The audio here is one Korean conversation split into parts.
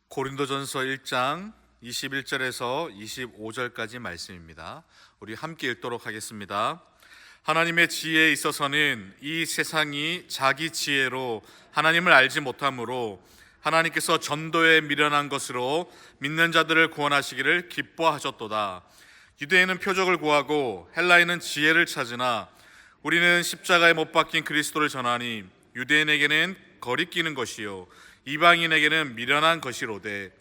고린도전서 1장 21절에서 25절까지 말씀입니다. 우리 함께 읽도록 하겠습니다. 하나님의 지혜에 있어서는 이 세상이 자기 지혜로 하나님을 알지 못하므로 하나님께서 전도에 미련한 것으로 믿는 자들을 구원하시기를 기뻐하셨도다. 유대인은 표적을 구하고 헬라인은 지혜를 찾으나 우리는 십자가에 못 박힌 그리스도를 전하니 유대인에게는 거리끼는 것이요 이방인에게는 미련한 것이로되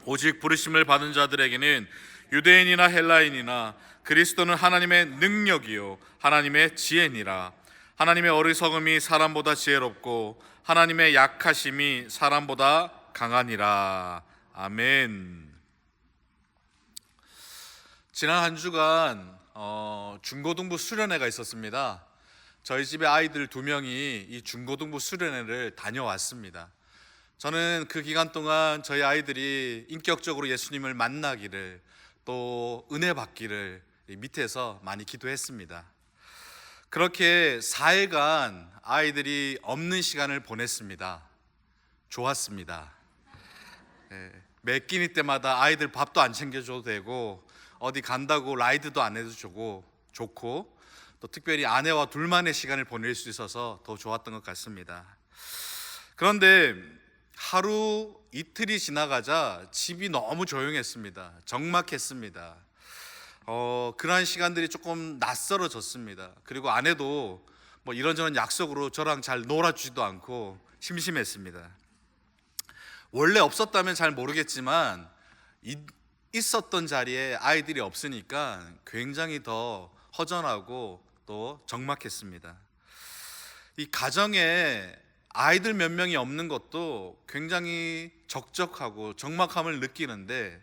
오직 부르심을 받은 자들에게는 유대인이나 헬라인이나 그리스도는 하나님의 능력이요 하나님의 지혜니라. 하나님의 어리석음이 사람보다 지혜롭고 하나님의 약하심이 사람보다 강하니라. 아멘. 지난 한 주간 중고등부 수련회가 있었습니다. 저희 집에 아이들 2명이 이 중고등부 수련회를 다녀왔습니다. 저는 그 기간 동안 저희 아이들이 인격적으로 예수님을 만나기를, 또 은혜 받기를 밑에서 많이 기도했습니다. 그렇게 4일간 아이들이 없는 시간을 보냈습니다. 좋았습니다. 매 끼니 때마다 아이들 밥도 안 챙겨줘도 되고 어디 간다고 라이드도 안 해도 좋고 또 특별히 아내와 둘만의 시간을 보낼 수 있어서 더 좋았던 것 같습니다. 그런데 하루 이틀이 지나가자 집이 너무 조용했습니다. 적막했습니다. 그러한 시간들이 조금 낯설어졌습니다. 그리고 아내도 뭐 이런저런 약속으로 저랑 잘 놀아주지도 않고 심심했습니다. 원래 없었다면 잘 모르겠지만 있었던 자리에 아이들이 없으니까 굉장히 더 허전하고 또 적막했습니다. 이 가정에 아이들 몇 명이 없는 것도 굉장히 적적하고 적막함을 느끼는데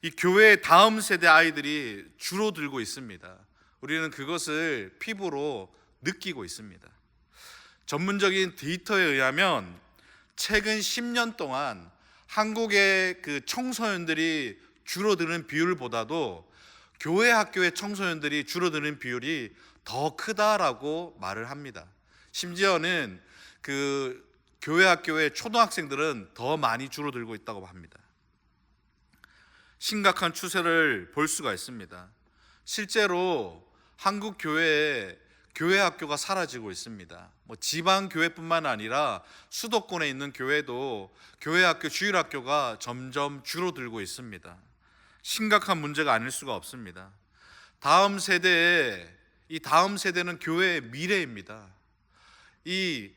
이 교회의 다음 세대 아이들이 줄어들고 있습니다. 우리는 그것을 피부로 느끼고 있습니다. 전문적인 데이터에 의하면 최근 10년 동안 한국의 그 청소년들이 줄어드는 비율보다도 교회 학교의 청소년들이 줄어드는 비율이 더 크다라고 말을 합니다. 심지어는 그 교회 학교의 초등학생들은 더 많이 줄어들고 있다고 합니다. 심각한 추세를 볼 수가 있습니다. 실제로 한국 교회에 교회 학교가 사라지고 있습니다. 지방 교회뿐만 아니라 수도권에 있는 교회도 교회 학교, 주일 학교가 점점 줄어들고 있습니다. 심각한 문제가 아닐 수가 없습니다. 이 다음 세대는 교회의 미래입니다. 이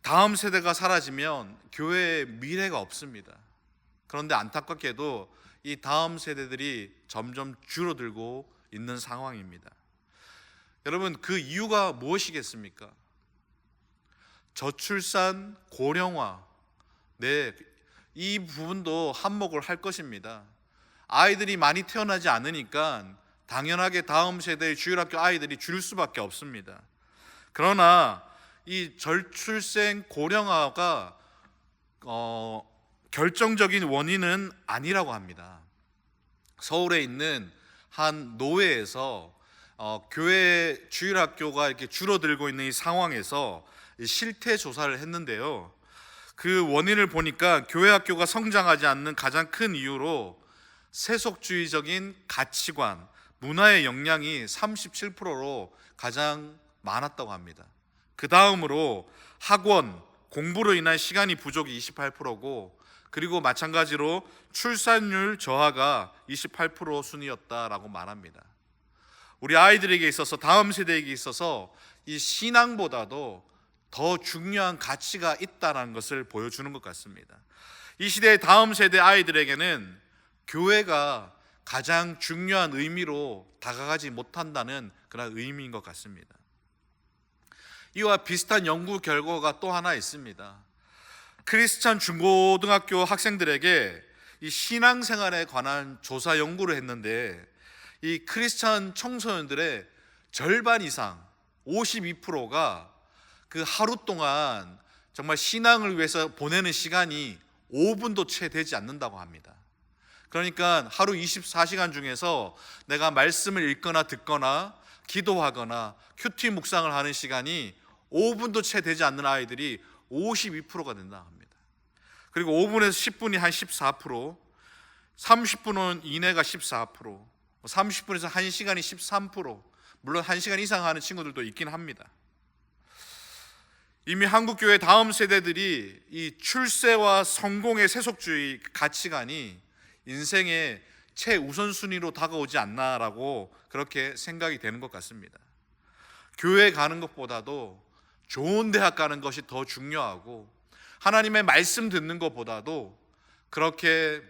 다음 세대가 사라지면 교회의 미래가 없습니다. 그런데 안타깝게도 이 다음 세대들이 점점 줄어들고 있는 상황입니다. 여러분, 그 이유가 무엇이겠습니까? 저출산, 고령화, 이 부분도 한몫을 할 것입니다. 아이들이 많이 태어나지 않으니까 당연하게 다음 세대의 주일학교 아이들이 줄 수밖에 없습니다. 그러나 이 저출생 고령화가 결정적인 원인은 아니라고 합니다. 서울에 있는 한 노회에서 교회 주일학교가 이렇게 줄어들고 있는 이 상황에서 실태 조사를 했는데요. 그 원인을 보니까 교회 학교가 성장하지 않는 가장 큰 이유로 세속주의적인 가치관, 문화의 영향이 37%로 가장 많았다고 합니다. 그 다음으로 학원, 공부로 인한 시간이 부족이 28%고, 그리고 마찬가지로 출산율 저하가 28% 순이었다라고 말합니다. 우리 아이들에게 있어서, 다음 세대에게 있어서 이 신앙보다도 더 중요한 가치가 있다는 것을 보여주는 것 같습니다. 이 시대의 다음 세대 아이들에게는 교회가 가장 중요한 의미로 다가가지 못한다는 그런 의미인 것 같습니다. 이와 비슷한 연구 결과가 또 하나 있습니다. 크리스찬 중고등학교 학생들에게 이 신앙생활에 관한 조사 연구를 했는데, 이 크리스찬 청소년들의 절반 이상 52%가 그 하루 동안 정말 신앙을 위해서 보내는 시간이 5분도 채 되지 않는다고 합니다. 그러니까 하루 24시간 중에서 내가 말씀을 읽거나 듣거나 기도하거나 큐티 묵상을 하는 시간이 5분도 채 되지 않는 아이들이 52%가 된다고 합니다. 그리고 5분에서 10분이 한 14%, 30분 이내가 14%, 30분에서 1시간이 13%, 물론 1시간 이상 하는 친구들도 있긴 합니다. 이미 한국교회 다음 세대들이 이 출세와 성공의 세속주의 가치관이 인생의 최우선순위로 다가오지 않나라고 그렇게 생각이 되는 것 같습니다. 교회 가는 것보다도 좋은 대학 가는 것이 더 중요하고, 하나님의 말씀 듣는 것보다도 그렇게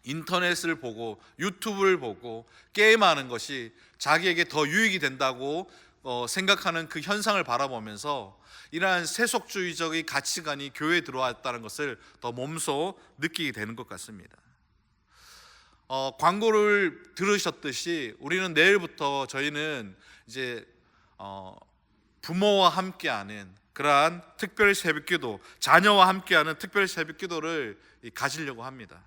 인터넷을 보고 유튜브를 보고 게임하는 것이 자기에게 더 유익이 된다고 생각하는 그 현상을 바라보면서 이러한 세속주의적인 가치관이 교회에 들어왔다는 것을 더 몸소 느끼게 되는 것 같습니다. 광고를 들으셨듯이 우리는 내일부터 저희는 이제 부모와 함께하는 그러한 특별 새벽기도, 자녀와 함께하는 특별 새벽기도를 가지려고 합니다.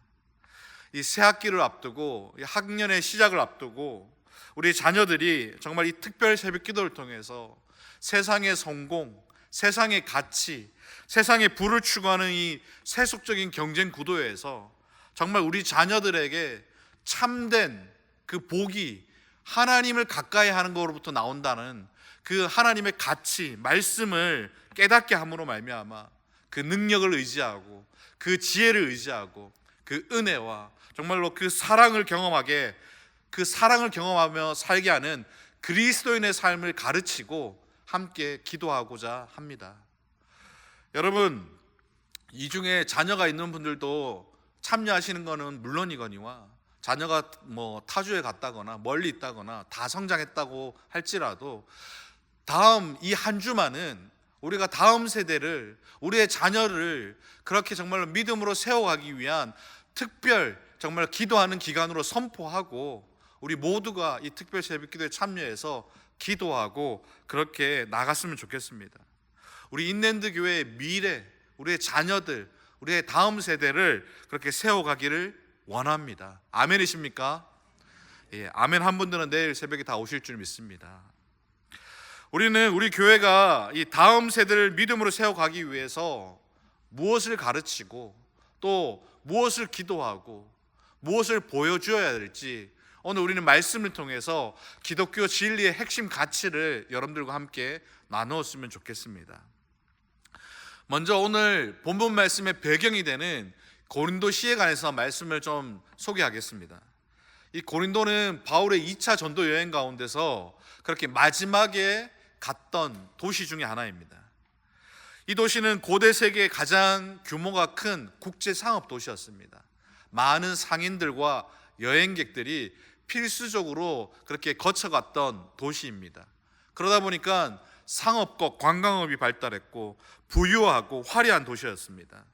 이 새학기를 앞두고, 이 학년의 시작을 앞두고 우리 자녀들이 정말 이 특별 새벽기도를 통해서 세상의 성공, 세상의 가치, 세상의 부를 추구하는 이 세속적인 경쟁 구도에서 정말 우리 자녀들에게 참된 그 복이 하나님을 가까이 하는 것으로부터 나온다는 그 하나님의 가치, 말씀을 깨닫게 함으로 말미암아 그 능력을 의지하고 그 지혜를 의지하고 그 은혜와 정말로 그 사랑을 경험하게, 그 사랑을 경험하며 살게 하는 그리스도인의 삶을 가르치고 함께 기도하고자 합니다. 여러분, 이 중에 자녀가 있는 분들도 참여하시는 것은 물론이거니와 자녀가 타주에 갔다거나 멀리 있다거나 다 성장했다고 할지라도 다음 이 한 주만은 우리가 다음 세대를, 우리의 자녀를 그렇게 정말로 믿음으로 세워가기 위한 특별 정말 기도하는 기간으로 선포하고 우리 모두가 이 특별 새벽기도에 참여해서 기도하고 그렇게 나갔으면 좋겠습니다. 우리 인랜드 교회의 미래, 우리의 자녀들, 우리의 다음 세대를 그렇게 세워가기를 원합니다. 아멘이십니까? 예, 아멘 한 분들은 내일 새벽에 다 오실 줄 믿습니다. 우리는 우리 교회가 이 다음 세대를 믿음으로 세워가기 위해서 무엇을 가르치고 또 무엇을 기도하고 무엇을 보여주어야 될지 오늘 우리는 말씀을 통해서 기독교 진리의 핵심 가치를 여러분들과 함께 나누었으면 좋겠습니다. 먼저 오늘 본문 말씀의 배경이 되는 고린도시에 관해서 말씀을 좀 소개하겠습니다. 이 고린도는 바울의 2차 전도 여행 가운데서 그렇게 마지막에 갔던 도시 중에 하나입니다. 이 도시는 고대 세계의 가장 규모가 큰 국제 상업 도시였습니다. 많은 상인들과 여행객들이 필수적으로 그렇게 거쳐갔던 도시입니다. 그러다 보니까 상업과 관광업이 발달했고 부유하고 화려한 도시였습니다.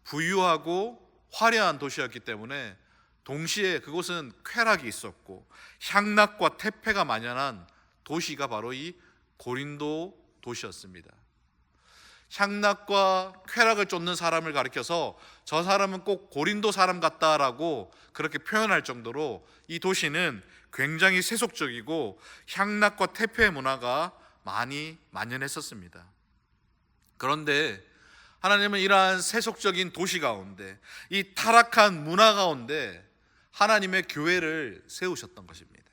부유하고 화려한 도시였기 때문에 동시에 그곳은 쾌락이 있었고 향락과 태폐가 만연한 도시가 바로 이 고린도 도시였습니다. 향락과 쾌락을 쫓는 사람을 가리켜서 저 사람은 꼭 고린도 사람 같다라고 그렇게 표현할 정도로 이 도시는 굉장히 세속적이고 향락과 태폐의 문화가 많이 만연했었습니다. 그런데 하나님은 이러한 세속적인 도시 가운데, 이 타락한 문화 가운데 하나님의 교회를 세우셨던 것입니다.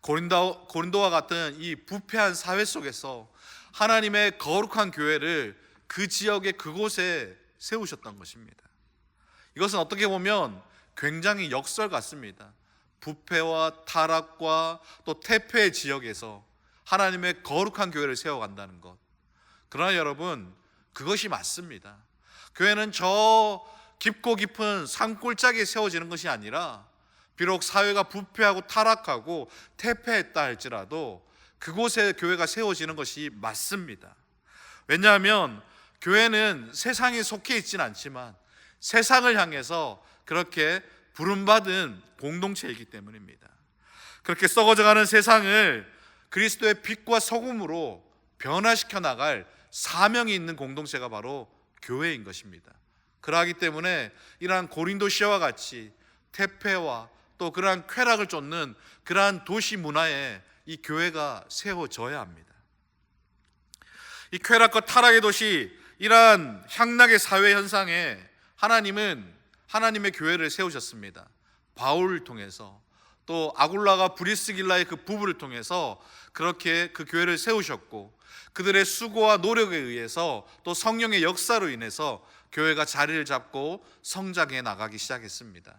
고린도와 같은 이 부패한 사회 속에서 하나님의 거룩한 교회를 그 지역의 그곳에 세우셨던 것입니다. 이것은 어떻게 보면 굉장히 역설 같습니다. 부패와 타락과 또 태폐의 지역에서 하나님의 거룩한 교회를 세워간다는 것. 그러나 여러분, 그것이 맞습니다. 교회는 저 깊고 깊은 산골짜기에 세워지는 것이 아니라 비록 사회가 부패하고 타락하고 태폐했다 할지라도 그곳에 교회가 세워지는 것이 맞습니다. 왜냐하면 교회는 세상에 속해 있지는 않지만 세상을 향해서 그렇게 부름받은 공동체이기 때문입니다. 그렇게 썩어져가는 세상을 그리스도의 빛과 소금으로 변화시켜 나갈 사명이 있는 공동체가 바로 교회인 것입니다. 그러하기 때문에 이러한 고린도시와 같이 태폐와 또 그러한 쾌락을 쫓는 그러한 도시 문화에 이 교회가 세워져야 합니다. 이 쾌락과 타락의 도시, 이러한 향락의 사회 현상에 하나님은 하나님의 교회를 세우셨습니다. 바울을 통해서, 또 아굴라가 브리스길라의 그 부부를 통해서 그렇게 그 교회를 세우셨고, 그들의 수고와 노력에 의해서 또 성령의 역사로 인해서 교회가 자리를 잡고 성장해 나가기 시작했습니다.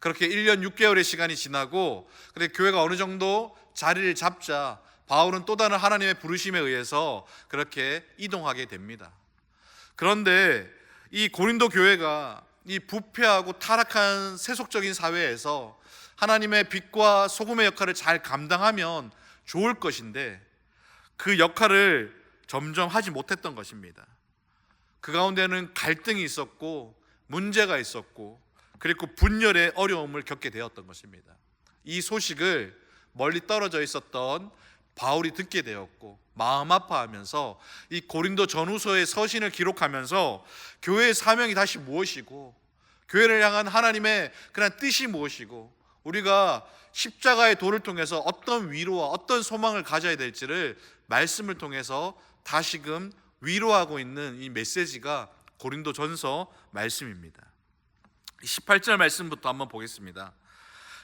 그렇게 1년 6개월의 시간이 지나고, 그래 교회가 어느 정도 자리를 잡자 바울은 또 다른 하나님의 부르심에 의해서 그렇게 이동하게 됩니다. 그런데 이 고린도 교회가 이 부패하고 타락한 세속적인 사회에서 하나님의 빛과 소금의 역할을 잘 감당하면 좋을 것인데, 그 역할을 점점 하지 못했던 것입니다. 그 가운데는 갈등이 있었고 문제가 있었고, 그리고 분열의 어려움을 겪게 되었던 것입니다. 이 소식을 멀리 떨어져 있었던 바울이 듣게 되었고, 마음 아파하면서 이 고린도 전후서의 서신을 기록하면서 교회의 사명이 다시 무엇이고, 교회를 향한 하나님의 그런 뜻이 무엇이고, 우리가 십자가의 도를 통해서 어떤 위로와 어떤 소망을 가져야 될지를 말씀을 통해서 다시금 위로하고 있는 이 메시지가 고린도 전서 말씀입니다. 18절 말씀부터 한번 보겠습니다.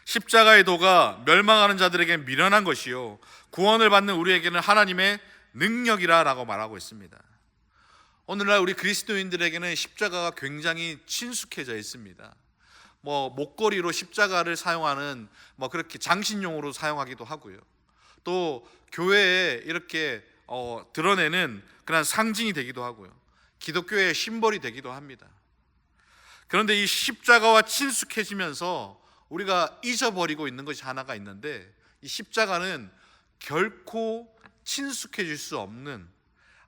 십자가의 도가 멸망하는 자들에게 미련한 것이요 구원을 받는 우리에게는 하나님의 능력이라 라고 말하고 있습니다. 오늘날 우리 그리스도인들에게는 십자가가 굉장히 친숙해져 있습니다. 목걸이로 십자가를 사용하는 그렇게 장신용으로 사용하기도 하고요. 또 교회에 이렇게 드러내는 그런 상징이 되기도 하고요. 기독교의 심벌이 되기도 합니다. 그런데 이 십자가와 친숙해지면서 우리가 잊어버리고 있는 것이 하나가 있는데, 이 십자가는 결코 친숙해질 수 없는,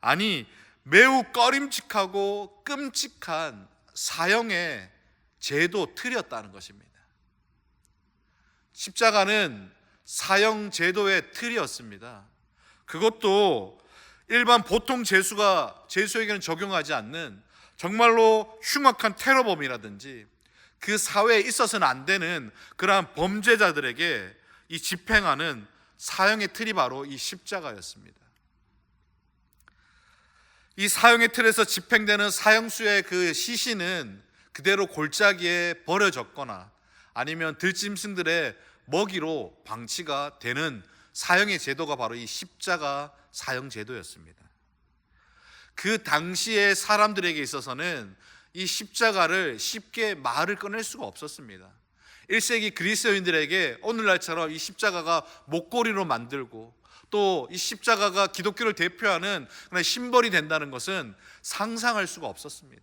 아니 매우 꺼림칙하고 끔찍한 사형의 제도 틀이었다는 것입니다. 십자가는 사형 제도의 틀이었습니다. 그것도 일반 보통 죄수에게는 적용하지 않는 정말로 흉악한 테러범이라든지 그 사회에 있어서는 안 되는 그러한 범죄자들에게 이 집행하는 사형의 틀이 바로 이 십자가였습니다. 이 사형의 틀에서 집행되는 사형수의 그 시신은 그대로 골짜기에 버려졌거나 아니면 들짐승들의 먹이로 방치가 되는 사형의 제도가 바로 이 십자가 사형 제도였습니다. 그 당시의 사람들에게 있어서는 이 십자가를 쉽게 말을 꺼낼 수가 없었습니다. 1세기 그리스도인들에게 오늘날처럼 이 십자가가 목걸이로 만들고 또 이 십자가가 기독교를 대표하는 그런 심벌이 된다는 것은 상상할 수가 없었습니다.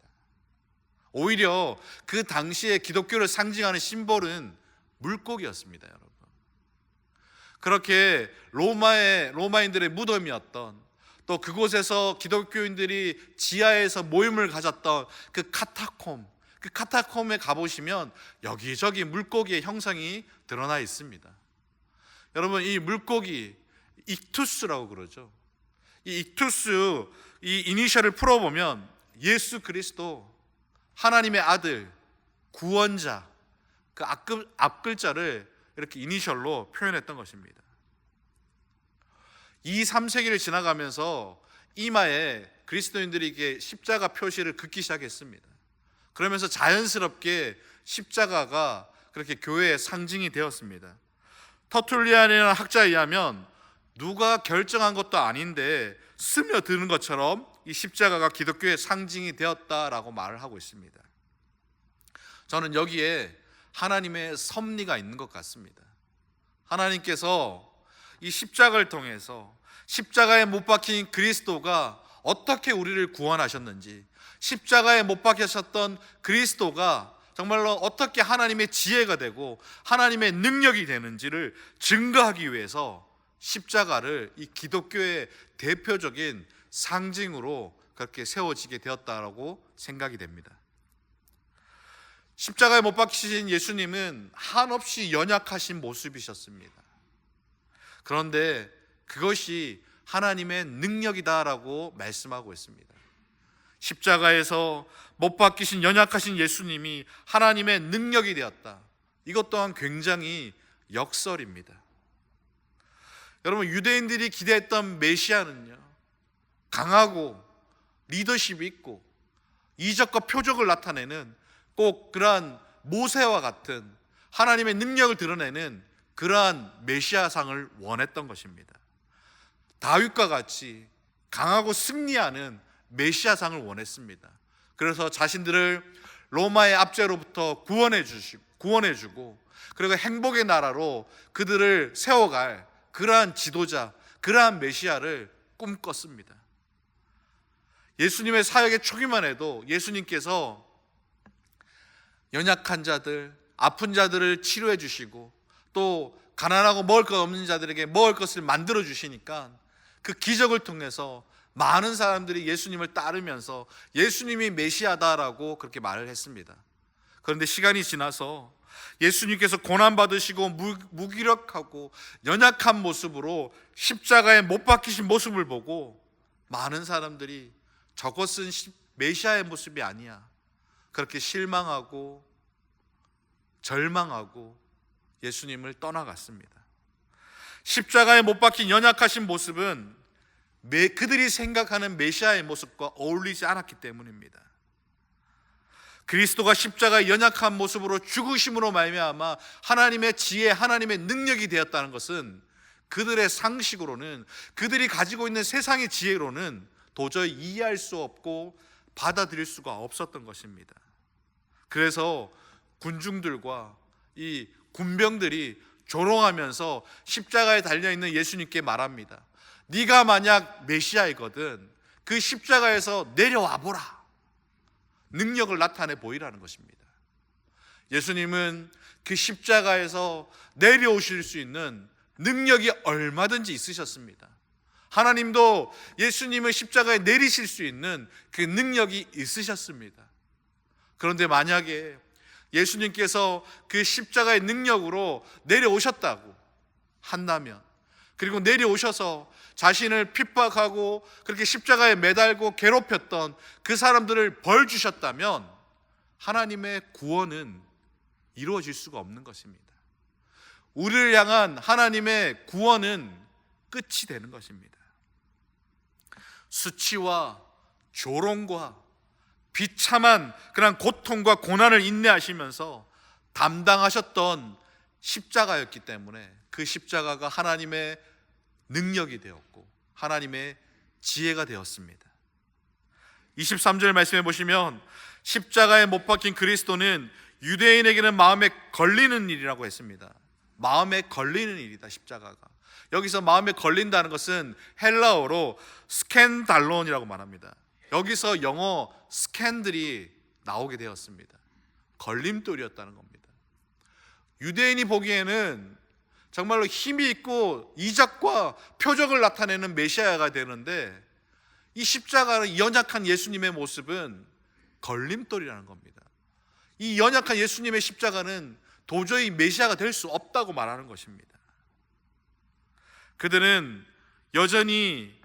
오히려 그 당시에 기독교를 상징하는 심벌은 물고기였습니다, 여러분. 그렇게 로마인들의 무덤이었던, 또 그곳에서 기독교인들이 지하에서 모임을 가졌던 그 카타콤에 가보시면 여기저기 물고기의 형상이 드러나 있습니다. 여러분, 이 물고기 익투스라고 그러죠. 이 익투스, 이 이니셜을 풀어보면 예수 그리스도, 하나님의 아들, 구원자, 그 앞글자를 이렇게 이니셜로 표현했던 것입니다. 2, 3세기를 지나가면서 이마에 그리스도인들이 이게 십자가 표시를 긋기 시작했습니다. 그러면서 자연스럽게 십자가가 그렇게 교회의 상징이 되었습니다. 터툴리안이라는 학자에 의하면 누가 결정한 것도 아닌데 스며드는 것처럼 이 십자가가 기독교의 상징이 되었다라고 말을 하고 있습니다. 저는 여기에 하나님의 섭리가 있는 것 같습니다. 하나님께서 이 십자가를 통해서 십자가에 못 박힌 그리스도가 어떻게 우리를 구원하셨는지, 십자가에 못 박히셨던 그리스도가 정말로 어떻게 하나님의 지혜가 되고 하나님의 능력이 되는지를 증거하기 위해서 십자가를 이 기독교의 대표적인 상징으로 그렇게 세워지게 되었다라고 생각이 됩니다. 십자가에 못 박히신 예수님은 한없이 연약하신 모습이셨습니다. 그런데 그것이 하나님의 능력이다라고 말씀하고 있습니다. 십자가에서 못 박히신 연약하신 예수님이 하나님의 능력이 되었다. 이것 또한 굉장히 역설입니다. 여러분, 유대인들이 기대했던 메시아는요, 강하고 리더십이 있고 이적과 표적을 나타내는 꼭 그러한 모세와 같은 하나님의 능력을 드러내는 그러한 메시아상을 원했던 것입니다. 다윗과 같이 강하고 승리하는 메시아상을 원했습니다. 그래서 자신들을 로마의 압제로부터 구원해주고 그리고 행복의 나라로 그들을 세워갈 그러한 지도자, 그러한 메시아를 꿈꿨습니다. 예수님의 사역의 초기만 해도 예수님께서 연약한 자들, 아픈 자들을 치료해 주시고 또 가난하고 먹을 것 없는 자들에게 먹을 것을 만들어 주시니까 그 기적을 통해서 많은 사람들이 예수님을 따르면서 예수님이 메시아다라고 그렇게 말을 했습니다. 그런데 시간이 지나서 예수님께서 고난받으시고 무기력하고 연약한 모습으로 십자가에 못 박히신 모습을 보고 많은 사람들이 저것은 메시아의 모습이 아니야, 그렇게 실망하고 절망하고 예수님을 떠나갔습니다. 십자가에 못 박힌 연약하신 모습은 그들이 생각하는 메시아의 모습과 어울리지 않았기 때문입니다. 그리스도가 십자가의 연약한 모습으로 죽으심으로 말미암아 하나님의 지혜, 하나님의 능력이 되었다는 것은 그들의 상식으로는, 그들이 가지고 있는 세상의 지혜로는 도저히 이해할 수 없고 받아들일 수가 없었던 것입니다. 그래서 군중들과 이 군병들이 조롱하면서 십자가에 달려있는 예수님께 말합니다. 네가 만약 메시아이거든 그 십자가에서 내려와 보라, 능력을 나타내 보이라는 것입니다. 예수님은 그 십자가에서 내려오실 수 있는 능력이 얼마든지 있으셨습니다. 하나님도 예수님을 십자가에 내리실 수 있는 그 능력이 있으셨습니다. 그런데 만약에 예수님께서 그 십자가의 능력으로 내려오셨다고 한다면, 그리고 내려오셔서 자신을 핍박하고 그렇게 십자가에 매달고 괴롭혔던 그 사람들을 벌 주셨다면 하나님의 구원은 이루어질 수가 없는 것입니다. 우리를 향한 하나님의 구원은 끝이 되는 것입니다. 수치와 조롱과 비참한 그런 고통과 고난을 인내하시면서 담당하셨던 십자가였기 때문에 그 십자가가 하나님의 능력이 되었고 하나님의 지혜가 되었습니다. 23절 말씀해 보시면 십자가에 못 박힌 그리스도는 유대인에게는 마음에 걸리는 일이라고 했습니다. 마음에 걸리는 일이다, 십자가가. 여기서 마음에 걸린다는 것은 헬라어로 스캔달론이라고 말합니다. 여기서 영어 스캔들이 나오게 되었습니다. 걸림돌이었다는 겁니다. 유대인이 보기에는 정말로 힘이 있고 이적과 표적을 나타내는 메시아가 되는데 이 십자가의 연약한 예수님의 모습은 걸림돌이라는 겁니다. 이 연약한 예수님의 십자가는 도저히 메시아가 될 수 없다고 말하는 것입니다. 그들은 여전히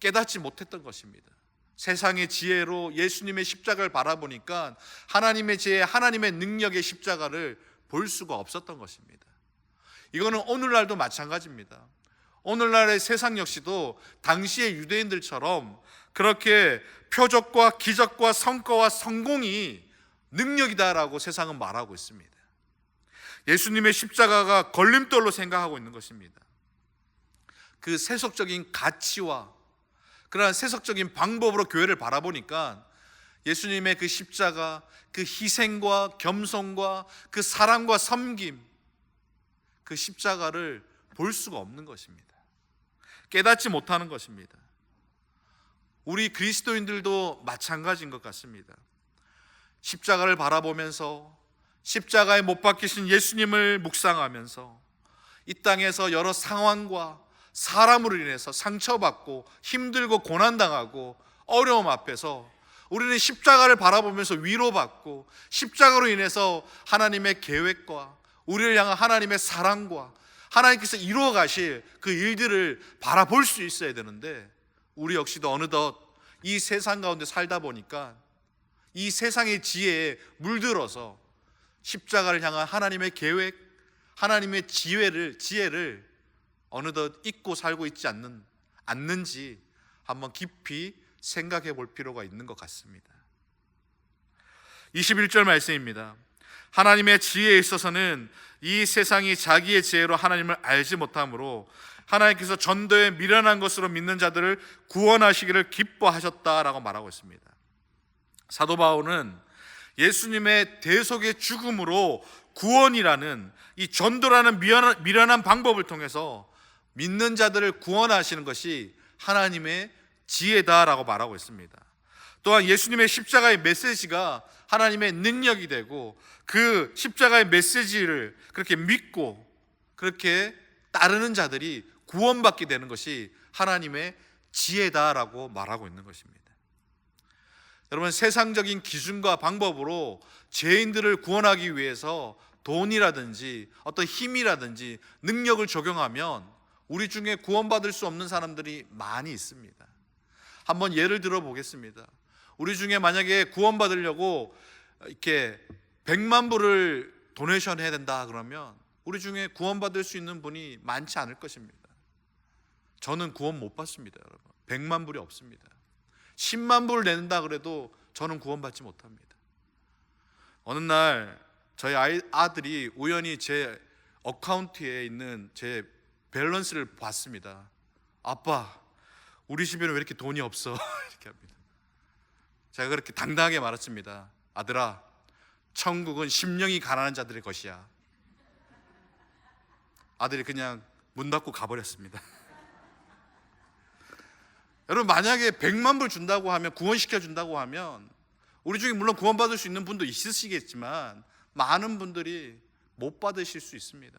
깨닫지 못했던 것입니다. 세상의 지혜로 예수님의 십자가를 바라보니까 하나님의 지혜, 하나님의 능력의 십자가를 볼 수가 없었던 것입니다. 이거는 오늘날도 마찬가지입니다. 오늘날의 세상 역시도 당시의 유대인들처럼 그렇게 표적과 기적과 성과와 성공이 능력이다라고 세상은 말하고 있습니다. 예수님의 십자가가 걸림돌로 생각하고 있는 것입니다. 그 세속적인 가치와 그러한 세속적인 방법으로 교회를 바라보니까 예수님의 그 십자가, 그 희생과 겸손과 그 사랑과 섬김, 그 십자가를 볼 수가 없는 것입니다. 깨닫지 못하는 것입니다. 우리 그리스도인들도 마찬가지인 것 같습니다. 십자가를 바라보면서 십자가에 못 박히신 예수님을 묵상하면서 이 땅에서 여러 상황과 사람으로 인해서 상처받고 힘들고 고난당하고 어려움 앞에서 우리는 십자가를 바라보면서 위로받고 십자가로 인해서 하나님의 계획과 우리를 향한 하나님의 사랑과 하나님께서 이루어 가실 그 일들을 바라볼 수 있어야 되는데 우리 역시도 어느덧 이 세상 가운데 살다 보니까 이 세상의 지혜에 물들어서 십자가를 향한 하나님의 계획, 하나님의 지혜를 어느덧 잊고 살고 있지 않는지 한번 깊이 생각해 볼 필요가 있는 것 같습니다. 21절 말씀입니다. 하나님의 지혜에 있어서는 이 세상이 자기의 지혜로 하나님을 알지 못하므로 하나님께서 전도에 미련한 것으로 믿는 자들을 구원하시기를 기뻐하셨다라고 말하고 있습니다. 사도 바울은 예수님의 대속의 죽음으로 구원이라는 이 전도라는 미련한 방법을 통해서 믿는 자들을 구원하시는 것이 하나님의 지혜다라고 말하고 있습니다. 또한 예수님의 십자가의 메시지가 하나님의 능력이 되고 그 십자가의 메시지를 그렇게 믿고 그렇게 따르는 자들이 구원받게 되는 것이 하나님의 지혜다라고 말하고 있는 것입니다. 여러분, 세상적인 기준과 방법으로 죄인들을 구원하기 위해서 돈이라든지 어떤 힘이라든지 능력을 적용하면 우리 중에 구원받을 수 없는 사람들이 많이 있습니다. 한번 예를 들어 보겠습니다. 우리 중에 만약에 구원받으려고 이렇게 100만 불을 도네이션 해야 된다 그러면 우리 중에 구원받을 수 있는 분이 많지 않을 것입니다. 저는 구원 못 받습니다, 여러분. 100만 불이 없습니다. 10만 불을 낸다 그래도 저는 구원받지 못합니다. 어느 날 저희 아들이 우연히 제 어카운트에 있는 제 밸런스를 봤습니다. 아빠, 우리 집에는 왜 이렇게 돈이 없어? 이렇게 합니다. 제가 그렇게 당당하게 말했습니다. 아들아, 천국은 심령이 가난한 자들의 것이야. 아들이 그냥 문 닫고 가버렸습니다. 여러분, 만약에 100만 불 준다고 하면, 구원시켜 준다고 하면 우리 중에 물론 구원받을 수 있는 분도 있으시겠지만 많은 분들이 못 받으실 수 있습니다.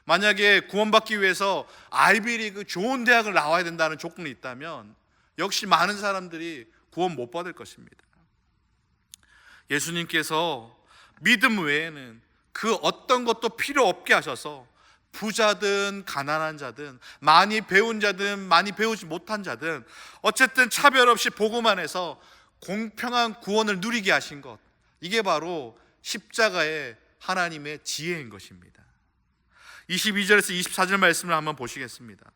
만약에 구원받기 위해서 아이비리그 좋은 대학을 나와야 된다는 조건이 있다면 역시 많은 사람들이 구원 못 받을 것입니다. 예수님께서 믿음 외에는 그 어떤 것도 필요 없게 하셔서 부자든 가난한 자든 많이 배운 자든 많이 배우지 못한 자든 어쨌든 차별 없이 복음 안에서 공평한 구원을 누리게 하신 것, 이게 바로 십자가의 하나님의 지혜인 것입니다. 22절에서 24절 말씀을 한번 보시겠습니다.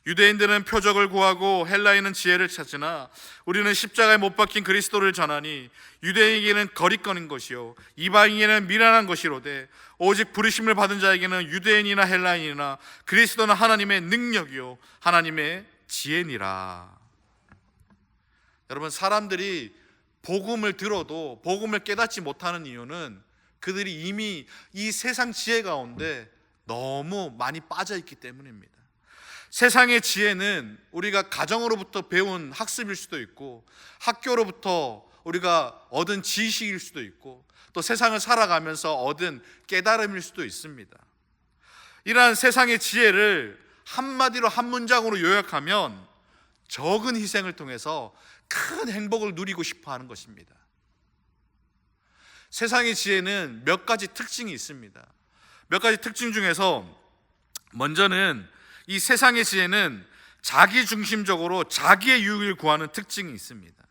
유대인들은 표적을 구하고 헬라인은 지혜를 찾으나 우리는 십자가에 못 박힌 그리스도를 전하니 유대인에게는 거리꺼는 것이요 이방인에게는 미련한 것이로되 오직 부르심을 받은 자에게는 유대인이나 헬라인이나 그리스도는 하나님의 능력이요 하나님의 지혜니라. 여러분, 사람들이 복음을 들어도 복음을 깨닫지 못하는 이유는 그들이 이미 이 세상 지혜 가운데 너무 많이 빠져 있기 때문입니다. 세상의 지혜는 우리가 가정으로부터 배운 학습일 수도 있고 학교로부터 우리가 얻은 지식일 수도 있고 또 세상을 살아가면서 얻은 깨달음일 수도 있습니다. 이러한 세상의 지혜를 한마디로 한 문장으로 요약하면 적은 희생을 통해서 큰 행복을 누리고 싶어 하는 것입니다. 세상의 지혜는 몇 가지 특징이 있습니다. 몇 가지 특징 중에서 먼저는 이 세상의 지혜는 자기중심적으로 자기의 유익을 구하는 특징이 있습니다.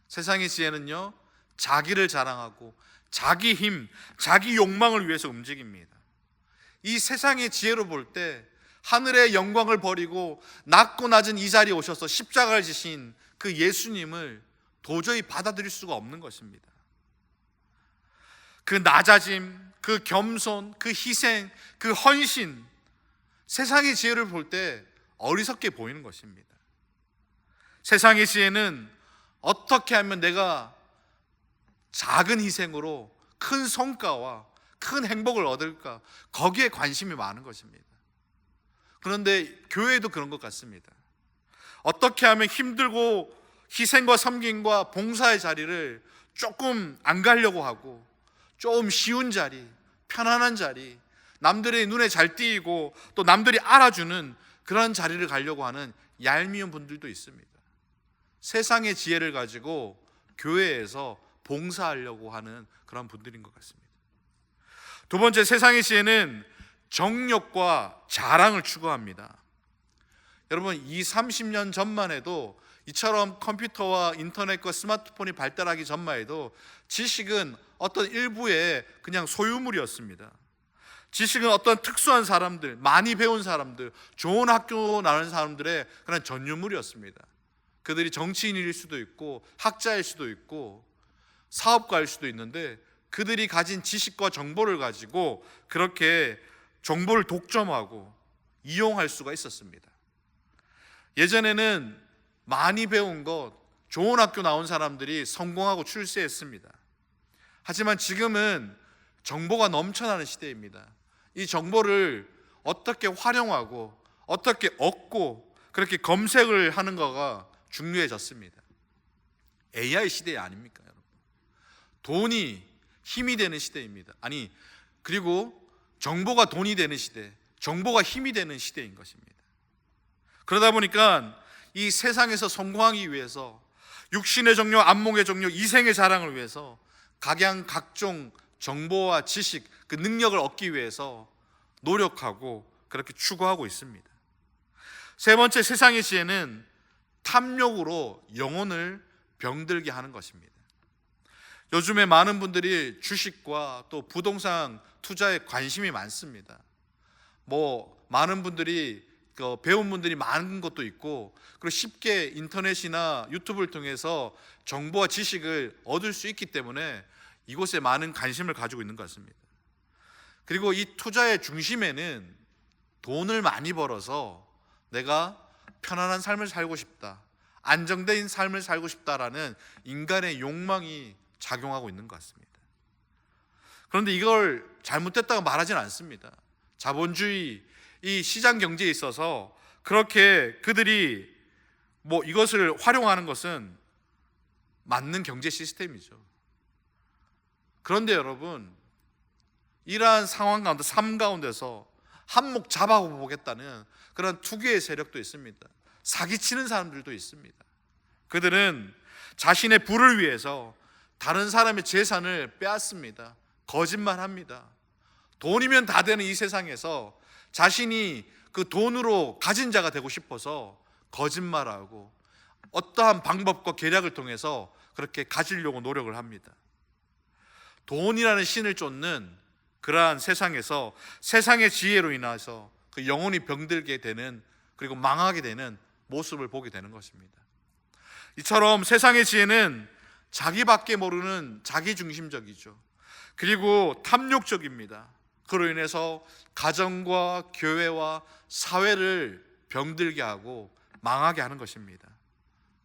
세상의 지혜는요, 자기를 자랑하고 자기 힘, 자기 욕망을 위해서 움직입니다. 이 세상의 지혜로 볼 때 하늘의 영광을 버리고 낮고 낮은 이 자리에 오셔서 십자가를 지신 그 예수님을 도저히 받아들일 수가 없는 것입니다. 그 낮아짐, 그 겸손, 그 희생, 그 헌신, 세상의 지혜를 볼 때 어리석게 보이는 것입니다. 세상의 지혜는 어떻게 하면 내가 작은 희생으로 큰 성과와 큰 행복을 얻을까, 거기에 관심이 많은 것입니다. 그런데 교회도 그런 것 같습니다. 어떻게 하면 힘들고 희생과 섬김과 봉사의 자리를 조금 안 가려고 하고 좀 쉬운 자리, 편안한 자리, 남들의 눈에 잘 띄이고 또 남들이 알아주는 그런 자리를 가려고 하는 얄미운 분들도 있습니다. 세상의 지혜를 가지고 교회에서 봉사하려고 하는 그런 분들인 것 같습니다. 두 번째, 세상의 지혜는 정욕과 자랑을 추구합니다. 여러분, 30년 전만 해도 이처럼 컴퓨터와 인터넷과 스마트폰이 발달하기 전만 해도 지식은 어떤 일부의 그냥 소유물이었습니다. 지식은 어떤 특수한 사람들, 많이 배운 사람들, 좋은 학교 나온 사람들의 그런 전유물이었습니다. 그들이 정치인일 수도 있고 학자일 수도 있고 사업가일 수도 있는데 그들이 가진 지식과 정보를 가지고 그렇게 정보를 독점하고 이용할 수가 있었습니다. 예전에는 많이 배운 것, 좋은 학교 나온 사람들이 성공하고 출세했습니다. 하지만 지금은 정보가 넘쳐나는 시대입니다. 이 정보를 어떻게 활용하고 어떻게 얻고 그렇게 검색을 하는 거가 중요해졌습니다. AI 시대 아닙니까, 여러분? 돈이 힘이 되는 시대입니다. 그리고 정보가 돈이 되는 시대, 정보가 힘이 되는 시대인 것입니다. 그러다 보니까 이 세상에서 성공하기 위해서 육신의 정욕, 안목의 정욕, 이생의 자랑을 위해서 각종 정보와 지식, 그 능력을 얻기 위해서 노력하고 그렇게 추구하고 있습니다. 세 번째, 세상의 지혜는 탐욕으로 영혼을 병들게 하는 것입니다. 요즘에 많은 분들이 주식과 또 부동산 투자에 관심이 많습니다. 많은 분들이 배운 분들이 많은 것도 있고, 그리고 쉽게 인터넷이나 유튜브를 통해서 정보와 지식을 얻을 수 있기 때문에 이곳에 많은 관심을 가지고 있는 것 같습니다. 그리고 이 투자의 중심에는 돈을 많이 벌어서 내가 편안한 삶을 살고 싶다, 안정된 삶을 살고 싶다라는 인간의 욕망이 작용하고 있는 것 같습니다. 그런데 이걸 잘못됐다고 말하지는 않습니다. 자본주의, 이 시장 경제에 있어서 그렇게 그들이 이것을 활용하는 것은 맞는 경제 시스템이죠. 그런데 여러분, 이러한 상황 가운데, 삶 가운데서 한몫 잡아보겠다는 그런 투기의 세력도 있습니다. 사기치는 사람들도 있습니다. 그들은 자신의 부를 위해서 다른 사람의 재산을 빼앗습니다. 거짓말합니다. 돈이면 다 되는 이 세상에서 자신이 그 돈으로 가진 자가 되고 싶어서 거짓말하고 어떠한 방법과 계략을 통해서 그렇게 가지려고 노력을 합니다. 돈이라는 신을 쫓는 그러한 세상에서 세상의 지혜로 인해서 그 영혼이 병들게 되는, 그리고 망하게 되는 모습을 보게 되는 것입니다. 이처럼 세상의 지혜는 자기밖에 모르는 자기중심적이죠. 그리고 탐욕적입니다. 그로 인해서 가정과 교회와 사회를 병들게 하고 망하게 하는 것입니다.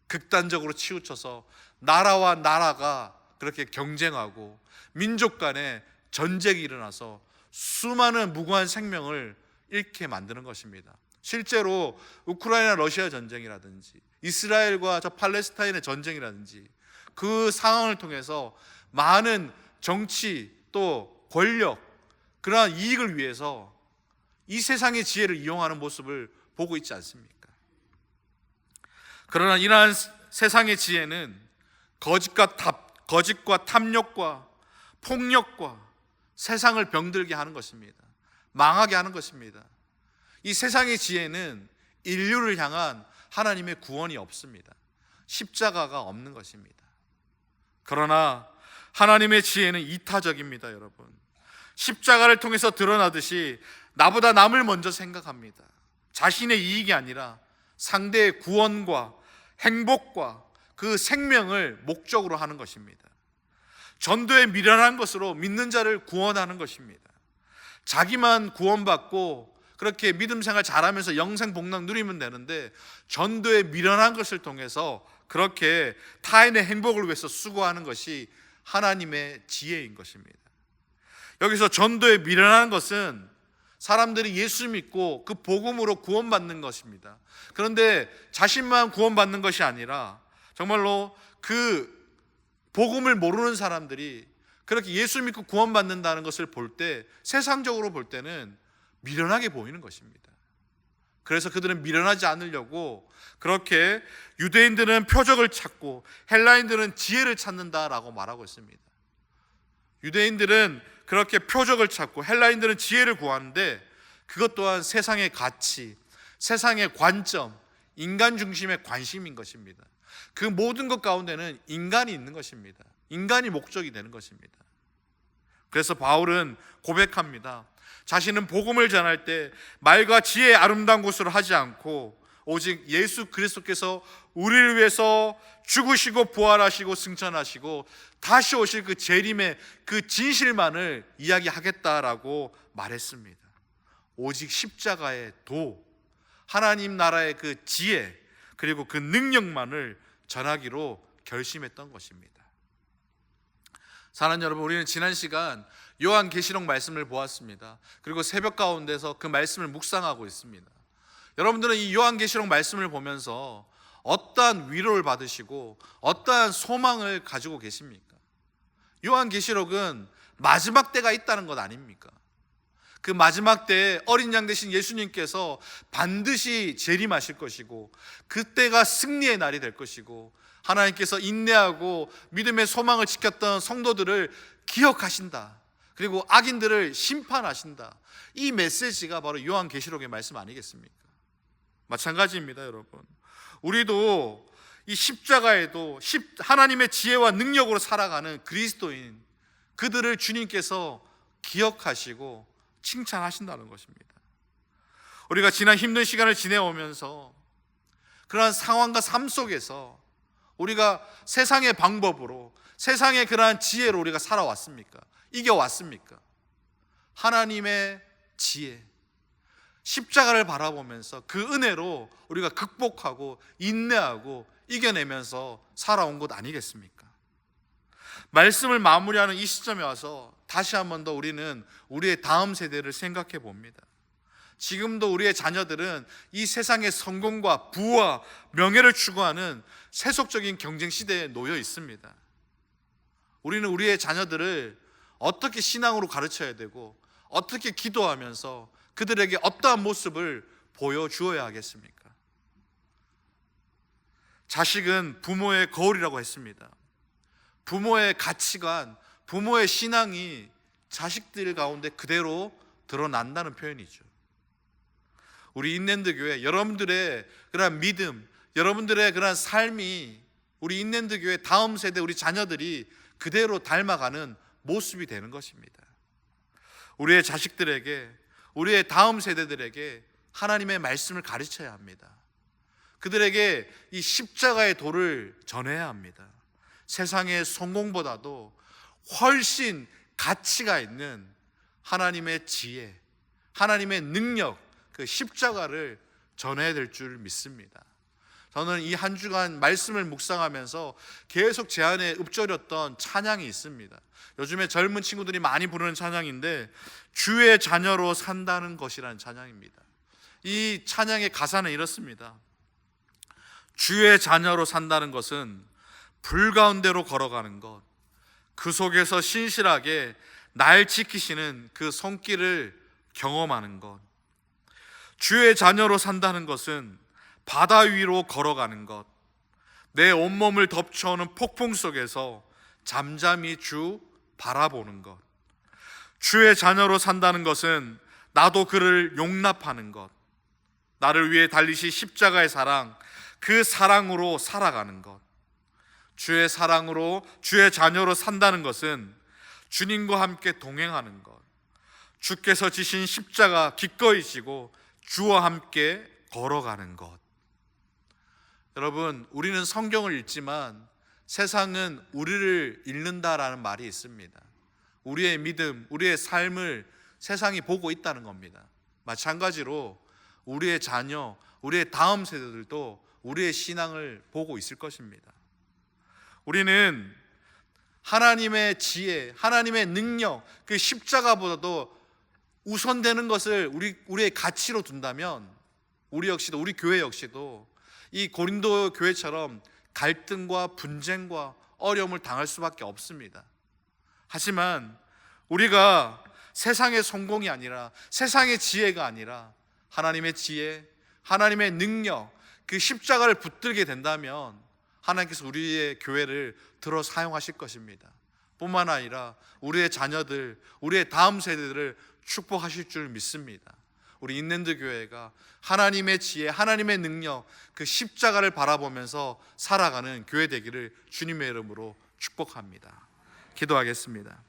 극단적으로 치우쳐서 나라와 나라가 그렇게 경쟁하고 민족 간에 전쟁이 일어나서 수많은 무고한 생명을 잃게 만드는 것입니다. 실제로 우크라이나 러시아 전쟁이라든지 이스라엘과 팔레스타인의 전쟁이라든지 그 상황을 통해서 많은 정치 또 권력, 그러한 이익을 위해서 이 세상의 지혜를 이용하는 모습을 보고 있지 않습니까? 그러나 이러한 세상의 지혜는 거짓과 탐욕과 폭력과 세상을 병들게 하는 것입니다. 망하게 하는 것입니다. 이 세상의 지혜는 인류를 향한 하나님의 구원이 없습니다. 십자가가 없는 것입니다. 그러나 하나님의 지혜는 이타적입니다, 여러분. 십자가를 통해서 드러나듯이 나보다 남을 먼저 생각합니다. 자신의 이익이 아니라 상대의 구원과 행복과 그 생명을 목적으로 하는 것입니다. 전도에 미련한 것으로 믿는 자를 구원하는 것입니다. 자기만 구원받고 그렇게 믿음 생활 잘하면서 영생 복락 누리면 되는데, 전도에 미련한 것을 통해서 그렇게 타인의 행복을 위해서 수고하는 것이 하나님의 지혜인 것입니다. 여기서 전도에 미련한 것은 사람들이 예수 믿고 그 복음으로 구원받는 것입니다. 그런데 자신만 구원받는 것이 아니라 정말로 그 복음을 모르는 사람들이 그렇게 예수 믿고 구원받는다는 것을 볼 때, 세상적으로 볼 때는 미련하게 보이는 것입니다. 그래서 그들은 미련하지 않으려고 그렇게 유대인들은 표적을 찾고 헬라인들은 지혜를 찾는다라고 말하고 있습니다. 유대인들은 그렇게 표적을 찾고 헬라인들은 지혜를 구하는데, 그것 또한 세상의 가치, 세상의 관점, 인간 중심의 관심인 것입니다. 그 모든 것 가운데는 인간이 있는 것입니다. 인간이 목적이 되는 것입니다. 그래서 바울은 고백합니다. 자신은 복음을 전할 때 말과 지혜의 아름다운 것으로 하지 않고 오직 예수 그리스도께서 우리를 위해서 죽으시고 부활하시고 승천하시고 다시 오실 그 재림의 그 진실만을 이야기하겠다라고 말했습니다. 오직 십자가의 도, 하나님 나라의 그 지혜, 그리고 그 능력만을 전하기로 결심했던 것입니다. 사랑하는 여러분, 우리는 지난 시간 요한계시록 말씀을 보았습니다. 그리고 새벽 가운데서 그 말씀을 묵상하고 있습니다. 여러분들은 이 요한계시록 말씀을 보면서 어떠한 위로를 받으시고 어떠한 소망을 가지고 계십니까? 요한계시록은 마지막 때가 있다는 것 아닙니까? 그 마지막 때에 어린 양 되신 예수님께서 반드시 재림하실 것이고 그때가 승리의 날이 될 것이고 하나님께서 인내하고 믿음의 소망을 지켰던 성도들을 기억하신다. 그리고 악인들을 심판하신다. 이 메시지가 바로 요한계시록의 말씀 아니겠습니까? 마찬가지입니다, 여러분. 우리도 이 십자가에도 하나님의 지혜와 능력으로 살아가는 그리스도인, 그들을 주님께서 기억하시고 칭찬하신다는 것입니다. 우리가 지난 힘든 시간을 지내오면서 그러한 상황과 삶 속에서 우리가 세상의 방법으로, 세상의 그러한 지혜로 우리가 살아왔습니까? 이겨왔습니까? 하나님의 지혜, 십자가를 바라보면서 그 은혜로 우리가 극복하고 인내하고 이겨내면서 살아온 것 아니겠습니까? 말씀을 마무리하는 이 시점에 와서 다시 한 번 더 우리는 우리의 다음 세대를 생각해 봅니다. 지금도 우리의 자녀들은 이 세상의 성공과 부와 명예를 추구하는 세속적인 경쟁 시대에 놓여 있습니다. 우리는 우리의 자녀들을 어떻게 신앙으로 가르쳐야 되고 어떻게 기도하면서 그들에게 어떠한 모습을 보여주어야 하겠습니까? 자식은 부모의 거울이라고 했습니다. 부모의 가치관, 부모의 신앙이 자식들 가운데 그대로 드러난다는 표현이죠. 우리 인랜드 교회, 여러분들의 그러한 믿음, 여러분들의 그러한 삶이 우리 인랜드 교회 다음 세대 우리 자녀들이 그대로 닮아가는 모습이 되는 것입니다. 우리의 자식들에게, 우리의 다음 세대들에게 하나님의 말씀을 가르쳐야 합니다. 그들에게 이 십자가의 도를 전해야 합니다. 세상의 성공보다도 훨씬 가치가 있는 하나님의 지혜, 하나님의 능력, 그 십자가를 전해야 될 줄 믿습니다. 저는 이 한 주간 말씀을 묵상하면서 계속 제 안에 읊조렸던 찬양이 있습니다. 요즘에 젊은 친구들이 많이 부르는 찬양인데 주의 자녀로 산다는 것이라는 찬양입니다. 이 찬양의 가사는 이렇습니다. 주의 자녀로 산다는 것은 불 가운데로 걸어가는 것, 그 속에서 신실하게 날 지키시는 그 손길을 경험하는 것. 주의 자녀로 산다는 것은 바다 위로 걸어가는 것, 내 온몸을 덮쳐오는 폭풍 속에서 잠잠히 주 바라보는 것. 주의 자녀로 산다는 것은 나도 그를 용납하는 것, 나를 위해 달리신 십자가의 사랑, 그 사랑으로 살아가는 것. 주의 사랑으로 주의 자녀로 산다는 것은 주님과 함께 동행하는 것, 주께서 지신 십자가 기꺼이 지고 주와 함께 걸어가는 것. 여러분, 우리는 성경을 읽지만 세상은 우리를 읽는다라는 말이 있습니다. 우리의 믿음, 우리의 삶을 세상이 보고 있다는 겁니다. 마찬가지로 우리의 자녀, 우리의 다음 세대들도 우리의 신앙을 보고 있을 것입니다. 우리는 하나님의 지혜, 하나님의 능력, 그 십자가보다도 우선되는 것을 우리의 가치로 둔다면 우리 역시도, 우리 교회 역시도 이 고린도 교회처럼 갈등과 분쟁과 어려움을 당할 수밖에 없습니다. 하지만 우리가 세상의 성공이 아니라, 세상의 지혜가 아니라 하나님의 지혜, 하나님의 능력, 그 십자가를 붙들게 된다면 하나님께서 우리의 교회를 들어 사용하실 것입니다. 뿐만 아니라 우리의 자녀들, 우리의 다음 세대들을 축복하실 줄 믿습니다. 우리 인랜드 교회가 하나님의 지혜, 하나님의 능력, 그 십자가를 바라보면서 살아가는 교회 되기를 주님의 이름으로 축복합니다. 기도하겠습니다.